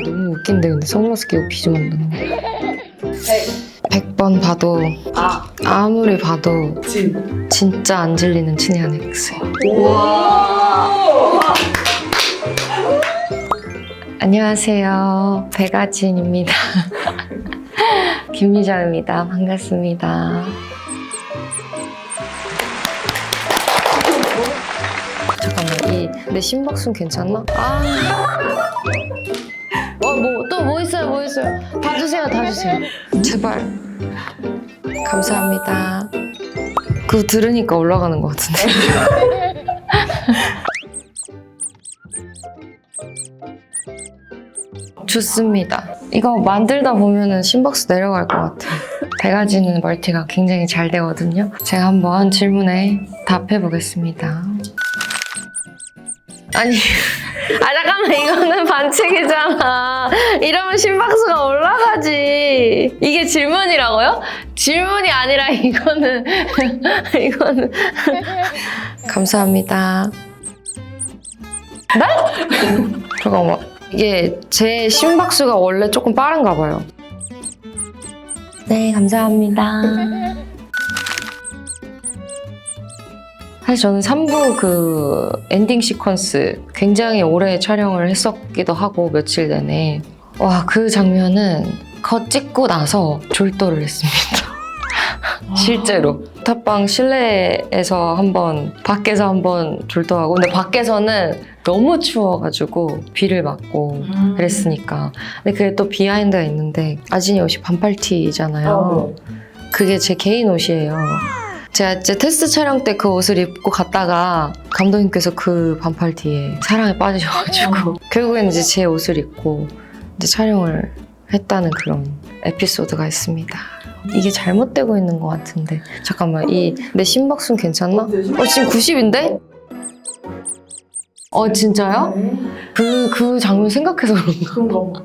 너무 웃긴데 근데 선글라스 끼고 비중 한다는 거. 100번 봐도 아무리 봐도 진짜 안 질리는 친히 한 X. 안녕하세요. 백아진입니다. 김미정입니다. 반갑습니다. 잠깐만, 내 심박순 괜찮나? 뭐 있어요? 다 주세요. 제발. 감사합니다. 그거 들으니까 올라가는 것 같은데. 좋습니다. 이거 만들다 보면은 심박수 내려갈 것 같아요. 백아지는 멀티가 굉장히 잘 되거든요. 제가 한번 질문에 답해 보겠습니다. 아니, 잠깐만, 이거는 반칙이잖아. 이러면 심박수가 올라가지. 이게 질문이라고요? 질문이 아니라 이거는 감사합니다. 네? 잠깐만, 이게 제 심박수가 원래 조금 빠른가 봐요. 네, 감사합니다. 사실 저는 3부 그 엔딩 시퀀스 굉장히 오래 촬영을 했었기도 하고 며칠 내내. 와, 그 장면은 컷 찍고 나서 졸도를 했습니다. 실제로. 탑방 실내에서 밖에서 한번 졸도하고, 근데 밖에서는 너무 추워가지고 비를 맞고 그랬으니까. 근데 그게 또 비하인드가 있는데, 아진이 옷이 반팔티잖아요. 그게 제 개인 옷이에요. 제가 이제 테스트 촬영 때 그 옷을 입고 갔다가 감독님께서 그 반팔티에 사랑에 빠지셔가지고 결국엔 이제 제 옷을 입고 이제 촬영을 했다는 그런 에피소드가 있습니다. 이게 잘못되고 있는 것 같은데. 잠깐만, 내 심박수는 괜찮나? 지금 90인데? 진짜요? 그 장면 생각해서 그런가?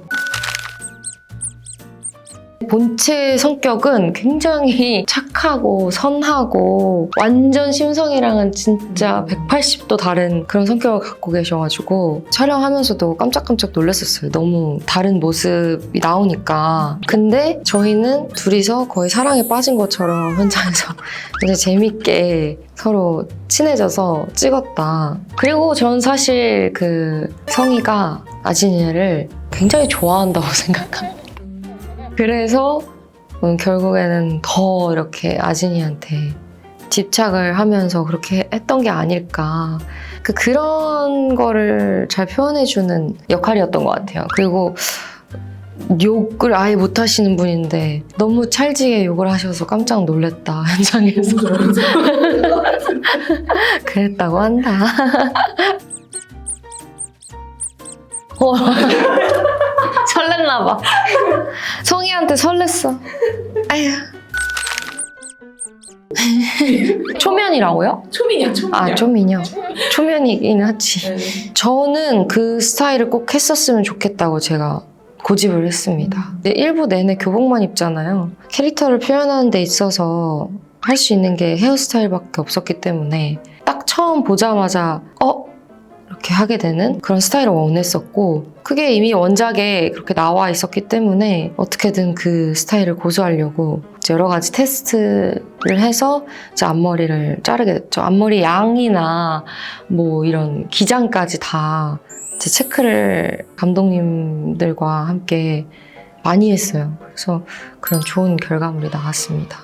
본체 성격은 굉장히 착하고 선하고 완전 심성이랑은 진짜 180도 다른 그런 성격을 갖고 계셔가지고 촬영하면서도 깜짝깜짝 놀랐었어요. 너무 다른 모습이 나오니까. 근데 저희는 둘이서 거의 사랑에 빠진 것처럼 현장에서 이제 재밌게 서로 친해져서 찍었다. 그리고 전 사실 그 성희가 아진이를 굉장히 좋아한다고 생각합니다. 그래서 결국에는 더 이렇게 아진이한테 집착을 하면서 그렇게 했던 게 아닐까. 그런 거를 잘 표현해주는 역할이었던 것 같아요. 그리고 욕을 아예 못 하시는 분인데 너무 찰지게 욕을 하셔서 깜짝 놀랐다, 현장에서. 그랬다고 한다. 설렜나봐. 성희한테 설렜어. 아휴. 초면이라고요? 초면이요. 초면이요. 초면이긴 하지. 저는 그 스타일을 꼭 했었으면 좋겠다고 제가 고집을 했습니다. 1부 내내 교복만 입잖아요. 캐릭터를 표현하는 데 있어서 할 수 있는 게 헤어스타일밖에 없었기 때문에 딱 처음 보자마자 이렇게 하게 되는 그런 스타일을 원했었고, 그게 이미 원작에 그렇게 나와 있었기 때문에 어떻게든 그 스타일을 고수하려고 여러 가지 테스트를 해서 이제 앞머리를 자르게 됐죠. 앞머리 양이나 뭐 이런 기장까지 다 이제 체크를 감독님들과 함께 많이 했어요. 그래서 그런 좋은 결과물이 나왔습니다.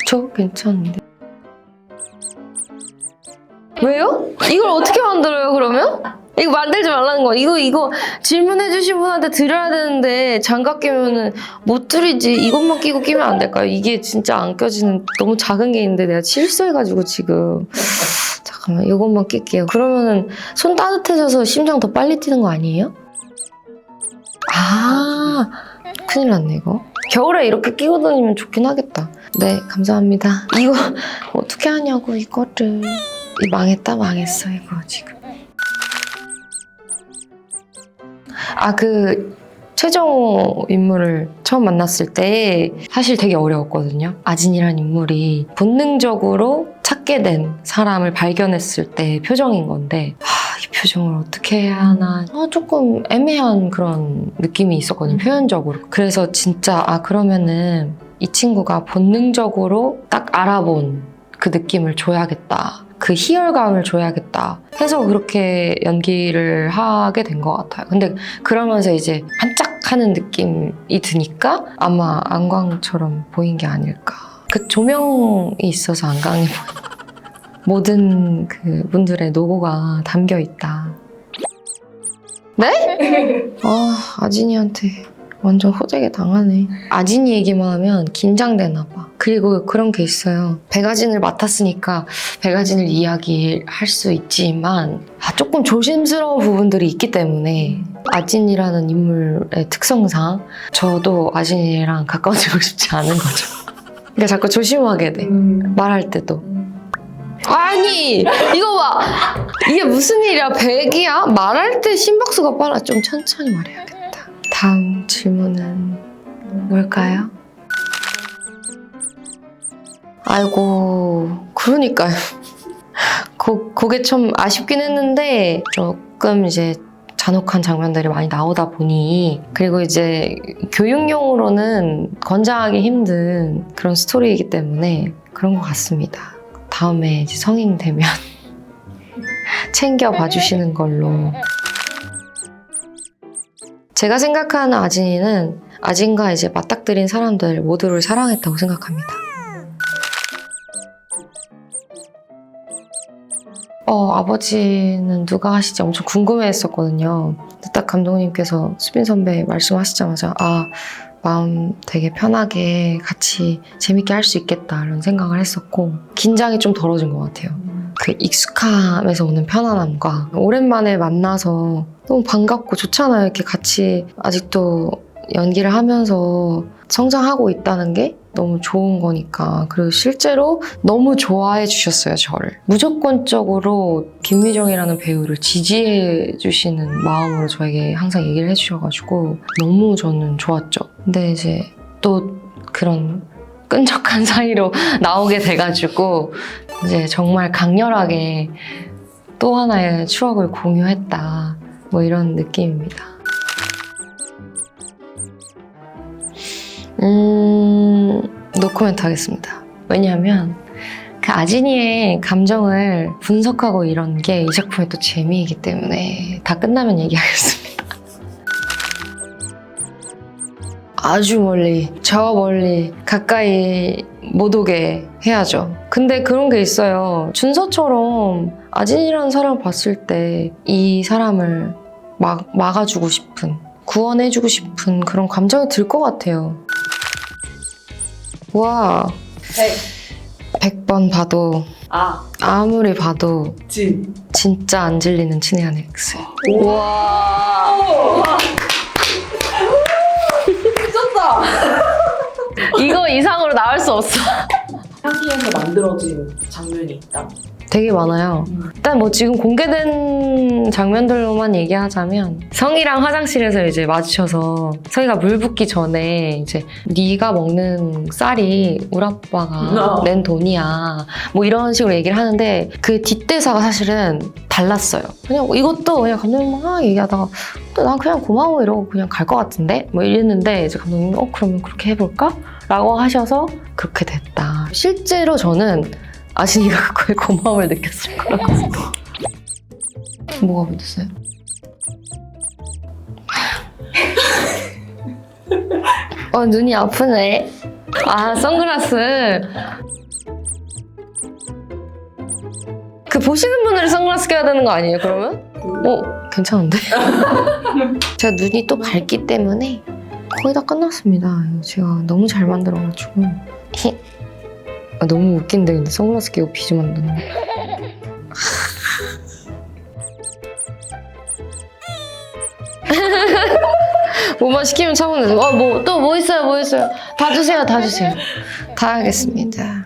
저 괜찮은데. 왜요? 이걸 어떻게 만들어요, 그러면? 이거 만들지 말라는 거. 이거 질문해주신 분한테 드려야 되는데 장갑 끼면은 못 드리지. 이것만 끼면 안 될까요? 이게 진짜 안 껴지는 너무 작은 게 있는데 내가 실수해가지고 지금. 잠깐만, 이것만 낄게요. 그러면은 손 따뜻해져서 심장 더 빨리 뛰는 거 아니에요? 큰일 났네, 이거. 겨울에 이렇게 끼고 다니면 좋긴 하겠다. 네, 감사합니다. 이거 어떻게 하냐고, 이거를. 망했어, 이거 지금. 최정호 인물을 처음 만났을 때 사실 되게 어려웠거든요. 아진이라는 인물이 본능적으로 찾게 된 사람을 발견했을 때 표정인 건데, 이 표정을 어떻게 해야 하나 조금 애매한 그런 느낌이 있었거든요, 표현적으로. 그래서 진짜 그러면은 이 친구가 본능적으로 딱 알아본 그 느낌을 줘야겠다, 그 희열감을 줘야겠다 해서 그렇게 연기를 하게 된 것 같아요. 근데 그러면서 이제 반짝하는 느낌이 드니까 아마 안광처럼 보인 게 아닐까. 그 조명이 있어서 안광이 보여. 모든 그 분들의 노고가 담겨 있다. 네? 아진이한테 완전 호되게 당하네. 아진이 얘기만 하면 긴장되나 봐. 그리고 그런 게 있어요. 백아진을 맡았으니까 백아진을 이야기할 수 있지만 조금 조심스러운 부분들이 있기 때문에 아진이라는 인물의 특성상 저도 아진이랑 가까워지고 싶지 않은 거죠. 그러니까 자꾸 조심하게 돼. 말할 때도. 아니 이거 봐, 이게 무슨 일이야. 백이야? 말할 때 심박수가 빨라. 좀 천천히 말해야겠다. 다음 질문은 뭘까요? 아이고, 그러니까요. 그게 좀 아쉽긴 했는데 조금 이제 잔혹한 장면들이 많이 나오다 보니, 그리고 이제 교육용으로는 권장하기 힘든 그런 스토리이기 때문에 그런 것 같습니다. 다음에 이제 성인 되면 챙겨봐 주시는 걸로. 제가 생각하는 아진이는 아진과 이제 맞닥뜨린 사람들 모두를 사랑했다고 생각합니다. 아버지는 누가 하시지 엄청 궁금해했었거든요. 딱 감독님께서 수빈 선배 말씀하시자마자 마음 되게 편하게 같이 재밌게 할 수 있겠다 이런 생각을 했었고, 긴장이 좀 덜어진 것 같아요. 그 익숙함에서 오는 편안함과 오랜만에 만나서 너무 반갑고 좋잖아요. 이렇게 같이 아직도 연기를 하면서 성장하고 있다는 게 너무 좋은 거니까. 그리고 실제로 너무 좋아해 주셨어요, 저를. 무조건적으로 김미정이라는 배우를 지지해 주시는 마음으로 저에게 항상 얘기를 해주셔가지고 너무 저는 좋았죠. 근데 이제 또 그런 끈적한 사이로 나오게 돼가지고 이제 정말 강렬하게 또 하나의 추억을 공유했다, 뭐 이런 느낌입니다. 노코멘트 하겠습니다. 왜냐하면 그 아진이의 감정을 분석하고 이런 게 이 작품의 또 재미이기 때문에 다 끝나면 얘기하겠습니다. 아주 멀리, 저 멀리, 가까이 못 오게 해야죠. 근데 그런 게 있어요. 준서처럼 아진이라는 사람을 봤을 때 이 사람을 막아주고 싶은, 구원해주고 싶은 그런 감정이 들 것 같아요. 와, 100번 봐도 아무리 봐도 진짜 안 질리는 친애한 엑스. 와. 미쳤다. 이거 이상으로 나올 수 없어. 향기에서 만들어진 장면이 있다. 되게 많아요. 일단 뭐 지금 공개된 장면들로만 얘기하자면, 성이랑 화장실에서 이제 마주쳐서 성이가 물 붓기 전에 이제 네가 먹는 쌀이 우리 아빠가 낸 돈이야, 뭐 이런 식으로 얘기를 하는데 그 뒷대사가 사실은 달랐어요. 그냥 이것도 그냥 감독님 막 얘기하다가 난 그냥 고마워 이러고 그냥 갈 것 같은데 뭐 이랬는데, 이제 감독님이 그러면 그렇게 해볼까? 라고 하셔서 그렇게 됐다. 실제로 저는 아진이가 그거에 고마움을 느꼈을 거라고. 뭐가 묻었어요? 눈이 아프네. 선글라스. 그 보시는 분들이 선글라스 껴야 되는 거 아니에요, 그러면? 괜찮은데? 제가 눈이 또 밝기 때문에 거의 다 끝났습니다. 제가 너무 잘 만들어가지고. 너무 웃긴데, 근데 선글라스 끼고 비즈 만드는 거. 뭐만 시키면 참으면 되죠. 또 뭐 있어요, 뭐 있어요. 다 주세요, 다 주세요. 다 하겠습니다.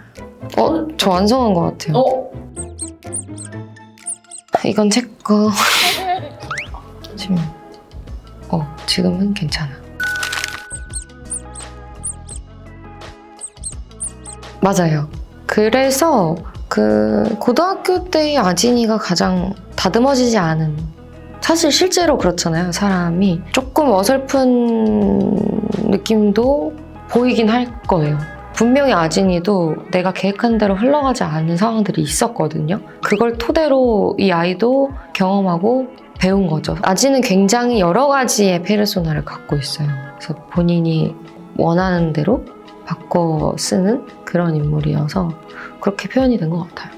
저 완성한 것 같아요. 이건 제 거. 지금은 괜찮아. 맞아요. 그래서 그 고등학교 때의 아진이가 가장 다듬어지지 않은, 사실 실제로 그렇잖아요. 사람이 조금 어설픈 느낌도 보이긴 할 거예요. 분명히 아진이도 내가 계획한 대로 흘러가지 않는 상황들이 있었거든요. 그걸 토대로 이 아이도 경험하고 배운 거죠. 아진은 굉장히 여러 가지의 페르소나를 갖고 있어요. 그래서 본인이 원하는 대로 바꿔 쓰는 그런 인물이어서 그렇게 표현이 된 것 같아요.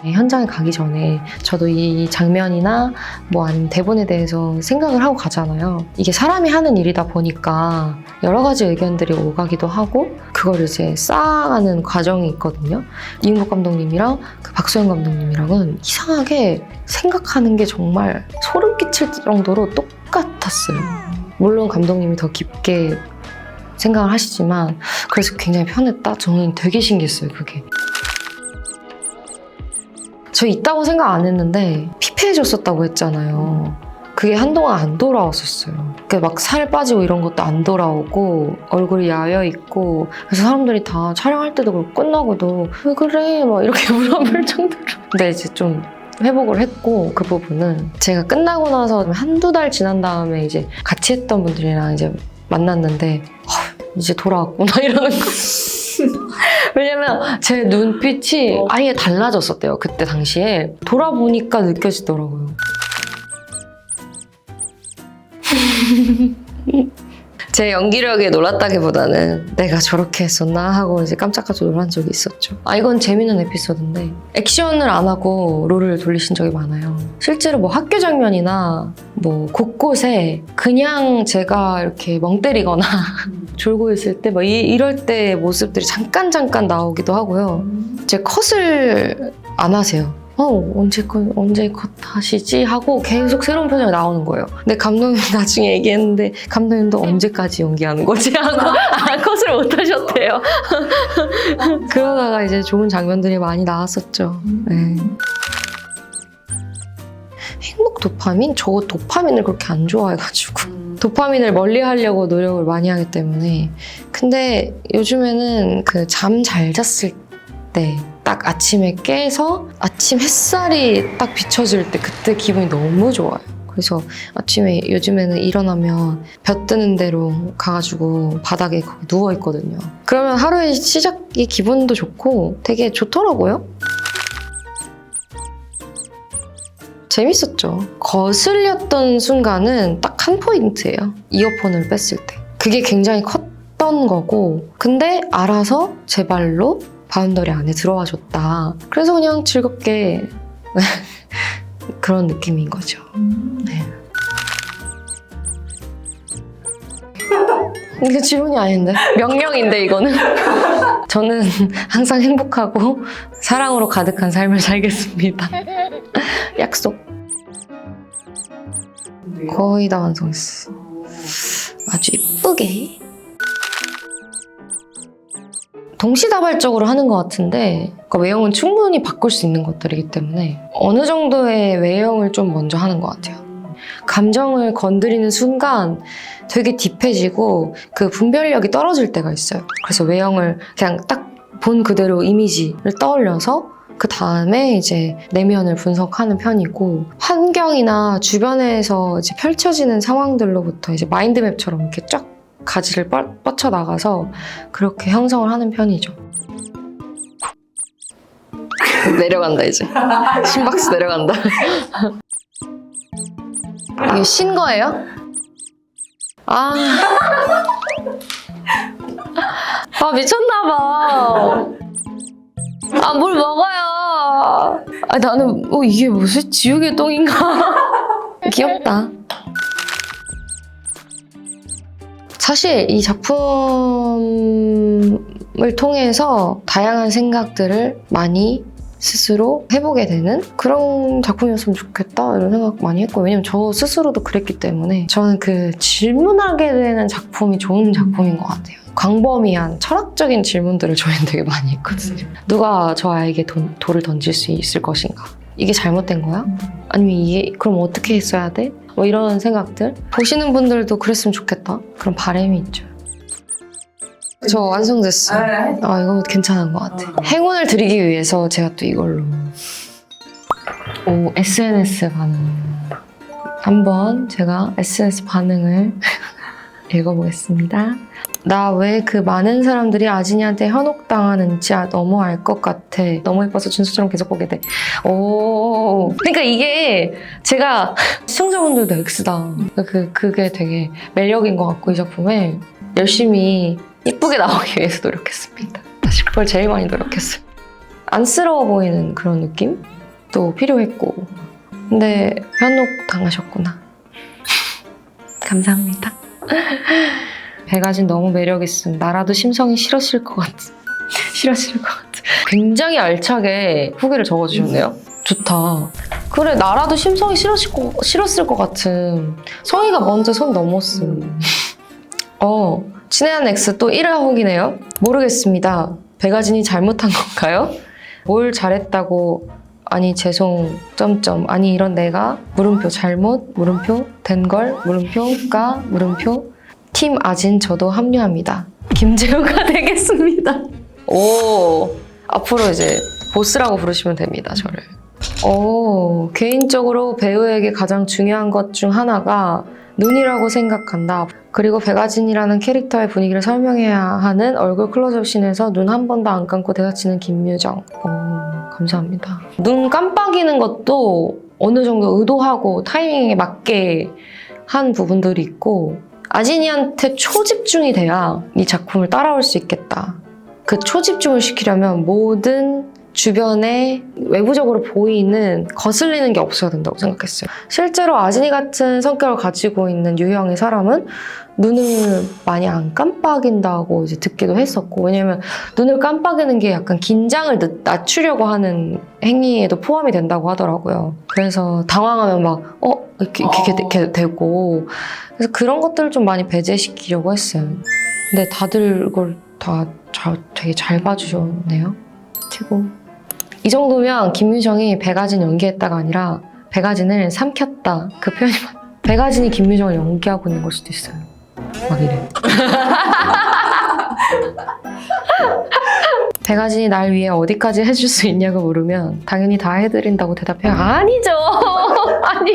현장에 가기 전에 저도 이 장면이나 뭐 아니면 대본에 대해서 생각을 하고 가잖아요. 이게 사람이 하는 일이다 보니까 여러 가지 의견들이 오가기도 하고 그걸 이제 쌓아가는 과정이 있거든요. 이응복 감독님이랑 그 박소영 감독님이랑은 이상하게 생각하는 게 정말 소름 끼칠 정도로 똑같았어요. 물론 감독님이 더 깊게 생각을 하시지만 그래서 굉장히 편했다? 저는 되게 신기했어요, 그게. 저 있다고 생각 안 했는데 피폐해졌었다고 했잖아요. 그게 한동안 안 돌아왔었어요. 막 살 빠지고 이런 것도 안 돌아오고 얼굴이 야여있고 그래서 사람들이 다 촬영할 때도 그렇고 끝나고도 왜 그래? 막 이렇게 물어볼 정도로. 근데 이제 좀 회복을 했고 그 부분은 제가 끝나고 나서 한두 달 지난 다음에 이제 같이 했던 분들이랑 이제 만났는데 이제 돌아왔구나 이러는 거. 왜냐면 제 눈빛이 아예 달라졌었대요. 그때 당시에 돌아보니까 느껴지더라고요. 제 연기력에 놀랐다기보다는 내가 저렇게 했었나 하고 이제 깜짝깜짝 놀란 적이 있었죠. 이건 재밌는 에피소드인데 액션을 안 하고 롤을 돌리신 적이 많아요. 실제로 뭐 학교 장면이나 뭐 곳곳에 그냥 제가 이렇게 멍 때리거나 졸고 있을 때 뭐 이럴 때 모습들이 잠깐 나오기도 하고요. 제 컷을 안 하세요. 언제 컷 하시지? 하고 계속 새로운 표정이 나오는 거예요. 근데 감독님 나중에 얘기했는데 감독님도 언제까지 연기하는 거지? 하고 컷을 못 하셨대요. 그러다가 이제 좋은 장면들이 많이 나왔었죠. 네. 행복 도파민? 저 도파민을 그렇게 안 좋아해가지고 도파민을 멀리 하려고 노력을 많이 하기 때문에. 근데 요즘에는 그 잠 잘 잤을 때 딱 아침에 깨서 아침 햇살이 딱 비춰질 때 그때 기분이 너무 좋아요. 그래서 아침에 요즘에는 일어나면 볕 뜨는 데로 가가지고 바닥에 거기 누워있거든요. 그러면 하루의 시작이 기분도 좋고 되게 좋더라고요. 재밌었죠. 거슬렸던 순간은 딱 한 포인트예요. 이어폰을 뺐을 때. 그게 굉장히 컸던 거고 근데 알아서 제 발로 바운더리 안에 들어와 줬다. 그래서 그냥 즐겁게 그런 느낌인 거죠. 네. 이게 질문이 아닌데? 명령인데 이거는? 저는 항상 행복하고 사랑으로 가득한 삶을 살겠습니다. 약속. 거의 다 완성했어. 아주 이쁘게. 동시다발적으로 하는 것 같은데 그러니까 외형은 충분히 바꿀 수 있는 것들이기 때문에 어느 정도의 외형을 좀 먼저 하는 것 같아요. 감정을 건드리는 순간 되게 딥해지고 그 분별력이 떨어질 때가 있어요. 그래서 외형을 그냥 딱 본 그대로 이미지를 떠올려서 그 다음에 이제 내면을 분석하는 편이고 환경이나 주변에서 이제 펼쳐지는 상황들로부터 이제 마인드맵처럼 이렇게 쫙 가지를 뻗쳐나가서 그렇게 형성을 하는 편이죠. 내려간다 이제. 심박수 내려간다. 이게 신 거예요? 미쳤나봐. 뭘 먹어요. 나는 이게 무슨 지우개 똥인가. 귀엽다. 사실 이 작품을 통해서 다양한 생각들을 많이 스스로 해보게 되는 그런 작품이었으면 좋겠다 이런 생각 많이 했고 왜냐면 저 스스로도 그랬기 때문에 저는 그 질문하게 되는 작품이 좋은 작품인 것 같아요. 광범위한 철학적인 질문들을 저희는 되게 많이 했거든요. 누가 저 아이에게 돌을 던질 수 있을 것인가? 이게 잘못된 거야? 아니면 이게 그럼 어떻게 했어야 돼? 뭐 이런 생각들 보시는 분들도 그랬으면 좋겠다 그런 바람이 있죠. 저 완성됐어. 아, 이거 괜찮은 것 같아. 행운을 드리기 위해서 제가 또 이걸로. 오, SNS 반응. 한번 제가 SNS 반응을 읽어보겠습니다. 나 왜 그 많은 사람들이 아진이한테 현혹당하는지 너무 알 것 같아. 너무 예뻐서 준수처럼 계속 보게 돼. 오, 그러니까 이게 제가 시청자분들도 X다. 그게 되게 매력인 것 같고 이 작품에 열심히 이쁘게 나오기 위해서 노력했습니다. 사실 그걸 제일 많이 노력했어요. 안쓰러워 보이는 그런 느낌도 필요했고 근데 현혹 당하셨구나. 감사합니다. 배가진 너무 매력있음. 나라도 심성이 싫었을 것 같아. 굉장히 알차게 후기를 적어주셨네요. 좋다. 그래, 나라도 심성이 싫었을 것 같음. 성희가 먼저 선 넘었음. 친애한 X 또 1화 후기네요. 모르겠습니다. 배가진이 잘못한 건가요? 뭘 잘했다고 아니 죄송 점점 아니 이런 내가 물음표 잘못 물음표 된걸 물음표가 물음표 팀 아진 저도 합류합니다. 김재우가 되겠습니다. 오, 앞으로 이제 보스라고 부르시면 됩니다, 저를. 오, 개인적으로 배우에게 가장 중요한 것 중 하나가 눈이라고 생각한다. 그리고 배가진이라는 캐릭터의 분위기를 설명해야 하는 얼굴 클로즈업 씬에서 눈 한 번도 안 감고 대사치는 김유정. 감사합니다. 눈 깜빡이는 것도 어느 정도 의도하고 타이밍에 맞게 한 부분들이 있고 아진이한테 초집중이 돼야 이 작품을 따라올 수 있겠다. 그 초집중을 시키려면 모든 주변에 외부적으로 보이는 거슬리는 게 없어야 된다고 생각했어요. 실제로 아진이 같은 성격을 가지고 있는 유형의 사람은 눈을 많이 안 깜빡인다고 이제 듣기도 했었고, 왜냐면 눈을 깜빡이는 게 약간 긴장을 낮추려고 하는 행위에도 포함이 된다고 하더라고요. 그래서 당황하면 막 이렇게 되고, 그래서 그런 것들을 좀 많이 배제시키려고 했어요. 근데 다들 이걸 다 되게 잘 봐주셨네요. 최고. 이 정도면 김유정이 배가진 연기했다가 아니라 배가진을 삼켰다. 그 표현이 배가진이 김유정을 연기하고 있는 걸 수도 있어요. 막 이래. 배가진이 날 위해 어디까지 해줄 수 있냐고 물으면 당연히 다 해드린다고 대답해요. 아니죠. 아니.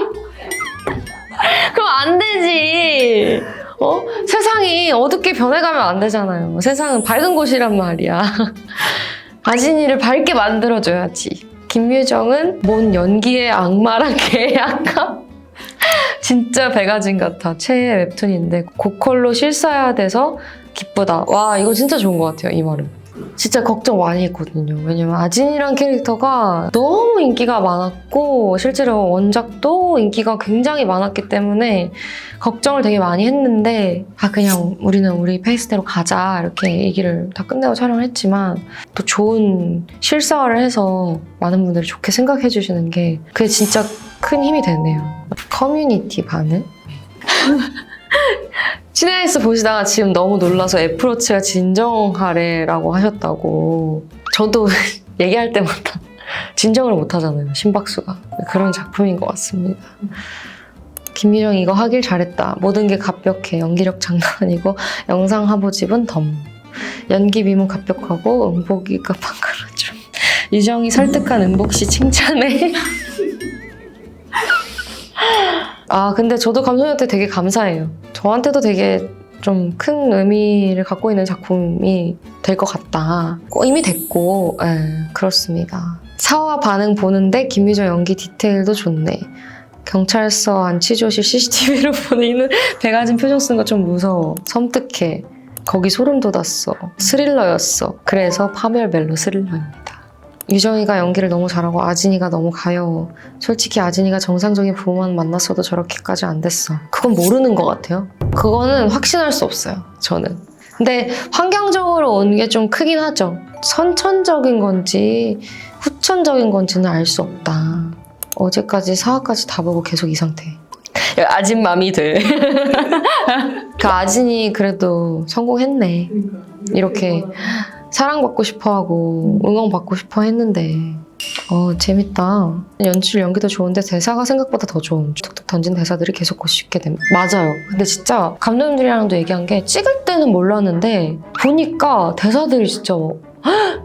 그럼 안 되지. 세상이 어둡게 변해가면 안 되잖아요. 세상은 밝은 곳이란 말이야. 아진이를 밝게 만들어줘야지. 김유정은 뭔 연기의 악마랑 계약감? 진짜 배가진 같아. 최애 웹툰인데 고컬로 실사해야 돼서 기쁘다. 와, 이거 진짜 좋은 것 같아요, 이 말은. 진짜 걱정 많이 했거든요. 왜냐면 아진이란 캐릭터가 너무 인기가 많았고 실제로 원작도 인기가 굉장히 많았기 때문에 걱정을 되게 많이 했는데 그냥 우리는 우리 페이스대로 가자 이렇게 얘기를 다 끝내고 촬영을 했지만 또 좋은 실사화를 해서 많은 분들이 좋게 생각해 주시는 게 그게 진짜 큰 힘이 되네요. 커뮤니티 반응? 친애엑스 보시다가 지금 너무 놀라서 애플워치가 진정하래라고 하셨다고. 저도 얘기할 때마다 진정을 못 하잖아요, 심박수가. 그런 작품인 것 같습니다. 김유정 이거 하길 잘했다. 모든 게 갑벽해. 연기력 장난 아니고 영상 화보집은 덤. 연기 미모 갑벽하고 음복이가 반가워줌. 유정이 설득한 음복씨 칭찬해. 근데 저도 감독님한테 되게 감사해요. 저한테도 되게 좀 큰 의미를 갖고 있는 작품이 될 것 같다. 이미 됐고, 그렇습니다. 사화 반응 보는데 김유정 연기 디테일도 좋네. 경찰서 안치조실 CCTV로 보이는 배가진 표정 쓴 거 좀 무서워. 섬뜩해. 거기 소름 돋았어. 스릴러였어. 그래서 파멸멜로 스릴러입니다. 유정이가 연기를 너무 잘하고 아진이가 너무 가여워. 솔직히 아진이가 정상적인 부모만 만났어도 저렇게까지 안 됐어. 그건 모르는 것 같아요. 그거는 확신할 수 없어요, 저는. 근데 환경적으로 온 게 좀 크긴 하죠. 선천적인 건지 후천적인 건지는 알 수 없다. 어제까지 사화까지 다 보고 계속 이 상태. 아진맘이들. 그 아진이 그래도 성공했네. 이렇게 사랑받고 싶어하고 응원받고 싶어 했는데 재밌다. 연출 연기도 좋은데 대사가 생각보다 더 좋은. 툭툭 던진 대사들이 계속 고집게 됩니다. 맞아요. 근데 진짜 감독님들이랑도 얘기한 게 찍을 때는 몰랐는데 보니까 대사들이 진짜 뭐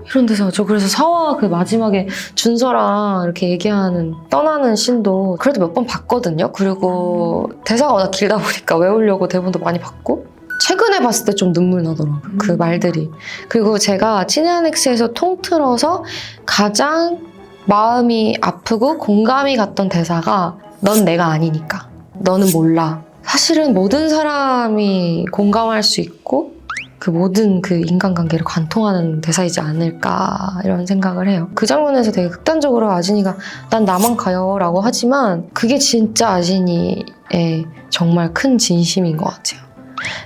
이런 대사. 저 그래서 사와 그 마지막에 준서랑 이렇게 얘기하는 떠나는 씬도 그래도 몇 번 봤거든요. 그리고 대사가 워낙 길다 보니까 외우려고 대본도 많이 봤고 최근에 봤을 때 좀 눈물 나더라고요. 그 말들이. 그리고 제가 친애한엑스에서 통틀어서 가장 마음이 아프고 공감이 갔던 대사가 넌 내가 아니니까. 너는 몰라. 사실은 모든 사람이 공감할 수 있고 그 모든 그 인간관계를 관통하는 대사이지 않을까 이런 생각을 해요. 그 장면에서 되게 극단적으로 아진이가 난 나만 가요 라고 하지만 그게 진짜 아진이의 정말 큰 진심인 것 같아요.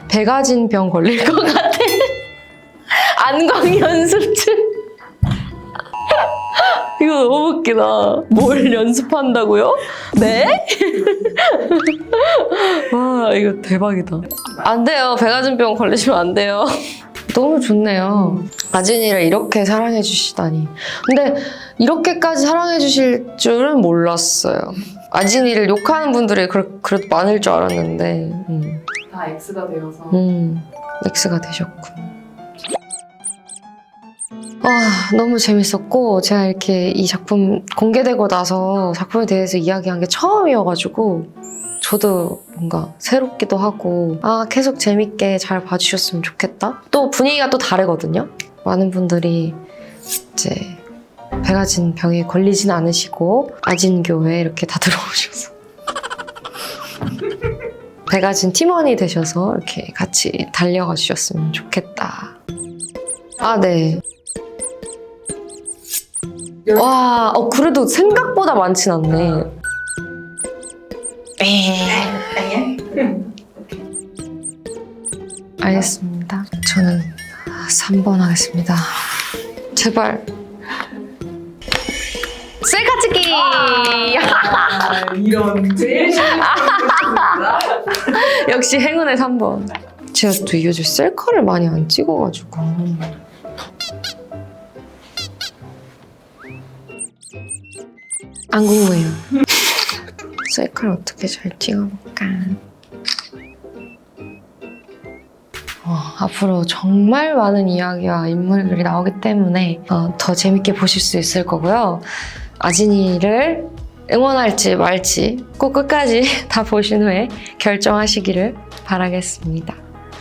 배가진 병 걸릴 것 같아. 안광 연습증. 이거 너무 웃기다. 뭘 연습한다고요? 네? 와 이거 대박이다. 안 돼요. 배가진 병 걸리시면 안 돼요. 너무 좋네요. 아진이를 이렇게 사랑해 주시다니. 근데 이렇게까지 사랑해 주실 줄은 몰랐어요. 아진이를 욕하는 분들이 그래도 많을 줄 알았는데 다 X가 되어서 X가 되셨군. 너무 재밌었고 제가 이렇게 이 작품 공개되고 나서 작품에 대해서 이야기한 게 처음이어가지고 저도 뭔가 새롭기도 하고 계속 재밌게 잘 봐주셨으면 좋겠다. 또 분위기가 또 다르거든요. 많은 분들이 이제 배가진 병에 걸리진 않으시고 아진교회 이렇게 다 들어오셔서 배가진 팀원이 되셔서 이렇게 같이 달려가 주셨으면 좋겠다. 네. 와, 그래도 생각보다 많진 않네. 알겠습니다. 저는 3번 하겠습니다. 제발. 셀카 찍기! 이런 제일 싫은 역시 행운의 3번. 제가 또 요즘 셀카를 많이 안 찍어가지고. 안 궁금해요. 셀카를 어떻게 잘 찍어볼까? 앞으로 정말 많은 이야기와 인물들이 나오기 때문에 더 재밌게 보실 수 있을 거고요. 아진이를 응원할지 말지 꼭 끝까지 다 보신 후에 결정하시기를 바라겠습니다.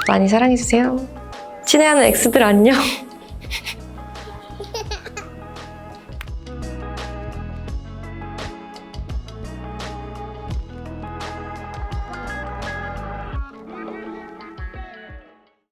많이 사랑해주세요. 친애하는 X들 안녕.